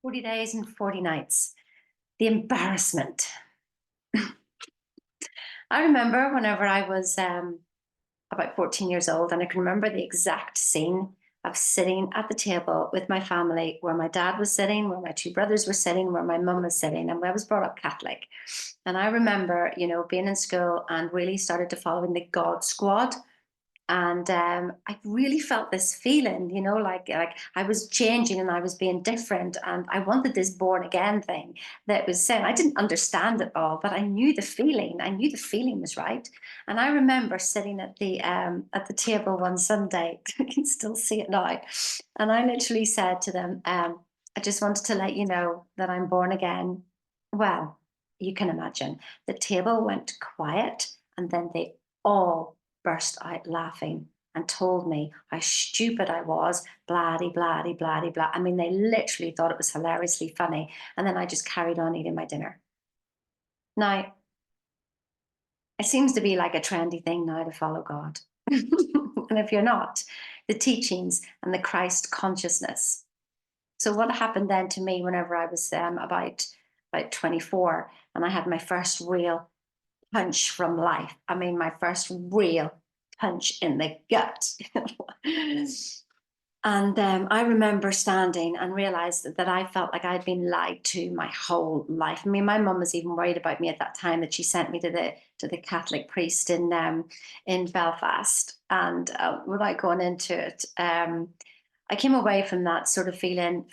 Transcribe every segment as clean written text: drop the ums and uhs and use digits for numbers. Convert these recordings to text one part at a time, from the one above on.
40 days and 40 nights. The embarrassment. I remember whenever I was about 14 years old, and I can remember the exact scene of sitting at the table with my family, where my dad was sitting, where my two brothers were sitting, where my mum was sitting, and I was brought up Catholic. And I remember, being in school and really started to follow in the God Squad. And I really felt this feeling, like I was changing and I was being different, and I wanted this born again thing that was saying. I didn't understand it all, but I knew the feeling. I knew the feeling was right. And I remember sitting at the table one Sunday. I can still see it now. And I literally said to them, "I just wanted to let you know that I'm born again." Well, you can imagine the table went quiet, and then they all burst out laughing and told me how stupid I was, blah de blah de blah de blah. I mean, they literally thought it was hilariously funny. And then I just carried on eating my dinner. Now, it seems to be like a trendy thing now to follow God. And if you're not, the teachings and the Christ consciousness. So what happened then to me whenever I was about 24, and I had my first real punch from life. I mean, my first real punch in the gut. And I remember standing and realized that I felt like I'd been lied to my whole life. I mean, my mum was even worried about me at that time, that she sent me to the Catholic priest in Belfast. And without going into it, I came away from that sort of feeling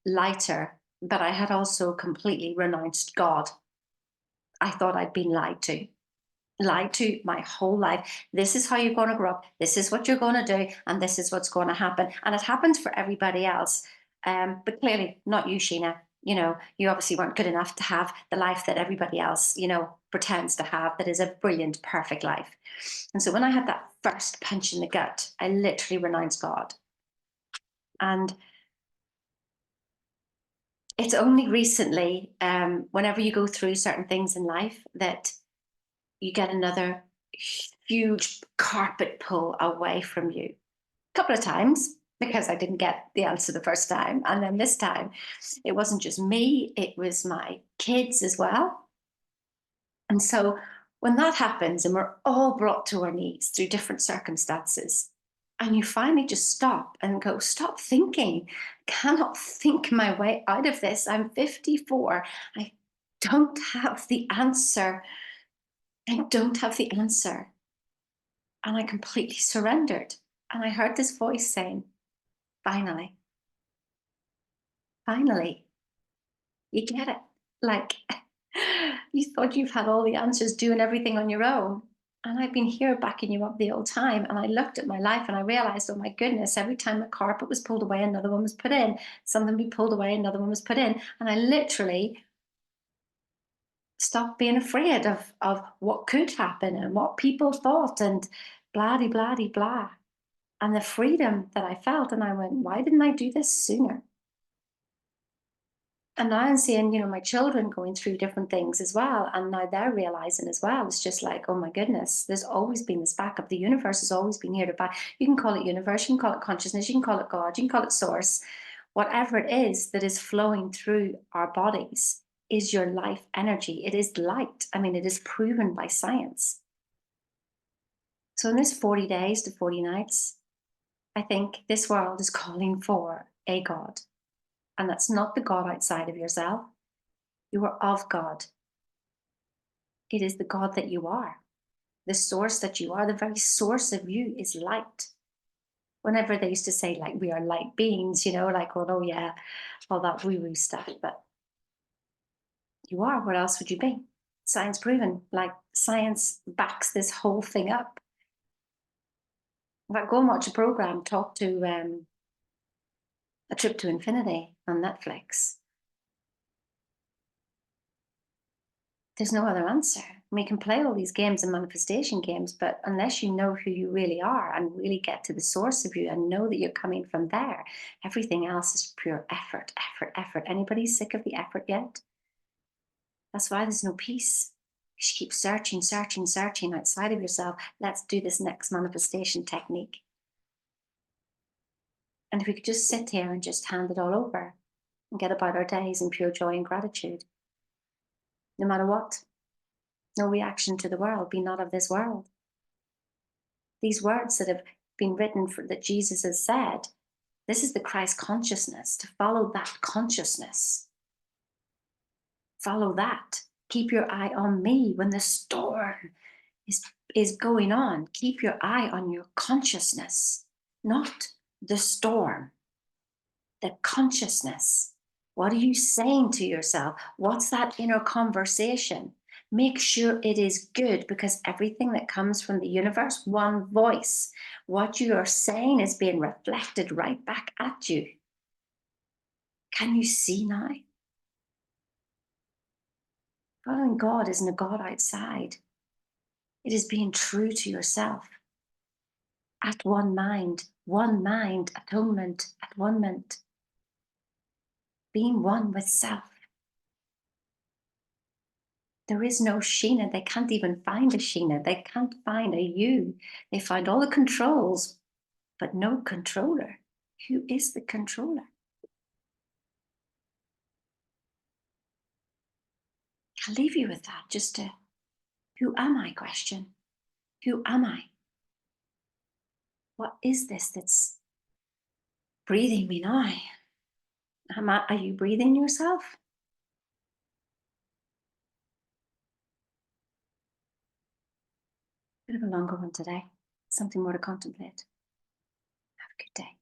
lighter, but I had also completely renounced God. I thought I'd been lied to my whole life. This is how you're going to grow up. This is what you're going to do. And this is what's going to happen. And it happens for everybody else. But clearly not you, Sheena. You obviously weren't good enough to have the life that everybody else, pretends to have, that is a brilliant, perfect life. And so when I had that first punch in the gut, I literally renounced God. And it's only recently, whenever you go through certain things in life, that you get another huge carpet pull away from you. A couple of times, because I didn't get the answer the first time. And then this time, it wasn't just me, it was my kids as well. And so when that happens, and we're all brought to our knees through different circumstances, and you finally just stop and go, stop thinking. I cannot think my way out of this. I'm 54. I don't have the answer. I don't have the answer. And I completely surrendered. And I heard this voice saying, finally, finally, you get it. Like, you thought you've had all the answers, doing everything on your own. And I've been here backing you up the whole time. And I looked at my life and I realized, oh my goodness, every time the carpet was pulled away, another one was put in. Something be pulled away, another one was put in. And I literally stopped being afraid of what could happen and what people thought and blah de blah de blah. And the freedom that I felt. And I went, why didn't I do this sooner? And now I'm seeing, my children going through different things as well. And now they're realizing as well. It's just like, oh my goodness, there's always been this backup. The universe has always been here to back. You can call it universe, you can call it consciousness, you can call it God, you can call it source. Whatever it is that is flowing through our bodies is your life energy. It is light. I mean, it is proven by science. So in this 40 days to 40 nights, I think this world is calling for a God. And that's not the God outside of yourself. You are of God. It is the God that you are, the source that you are. The very source of you is light. Whenever they used to say, like, we are light beings, like, well, oh yeah, all that woo-woo stuff. But you are. What else would you be? Science proven. Like, science backs this whole thing up. In fact, go and watch a program, talk to A Trip to Infinity on Netflix. There's no other answer. We can play all these games and manifestation games, but unless you know who you really are and really get to the source of you and know that you're coming from there, everything else is pure effort, effort, effort. Anybody sick of the effort yet? That's why there's no peace. You should keep searching, searching, searching outside of yourself. Let's do this next manifestation technique. And if we could just sit here and just hand it all over, and get about our days in pure joy and gratitude. No matter what, no reaction to the world, be not of this world. These words that have been written for that Jesus has said, this is the Christ consciousness, to follow that consciousness. Follow that. Keep your eye on me when the storm is going on. Keep your eye on your consciousness, not the storm, the consciousness. What are you saying to yourself? What's that inner conversation? Make sure it is good, because everything that comes from the universe, one voice, what you are saying is being reflected right back at you. Can you see now? Following God isn't a God outside. It is being true to yourself. At one mind, atonement, at one ment. Being one with self. There is no Sheena. They can't even find a Sheena. They can't find a you. They find all the controls, but no controller. Who is the controller? I'll leave you with that. Just a who am I question. Who am I? What is this that's breathing me now? Are you breathing yourself? Bit of a longer one today. Something more to contemplate. Have a good day.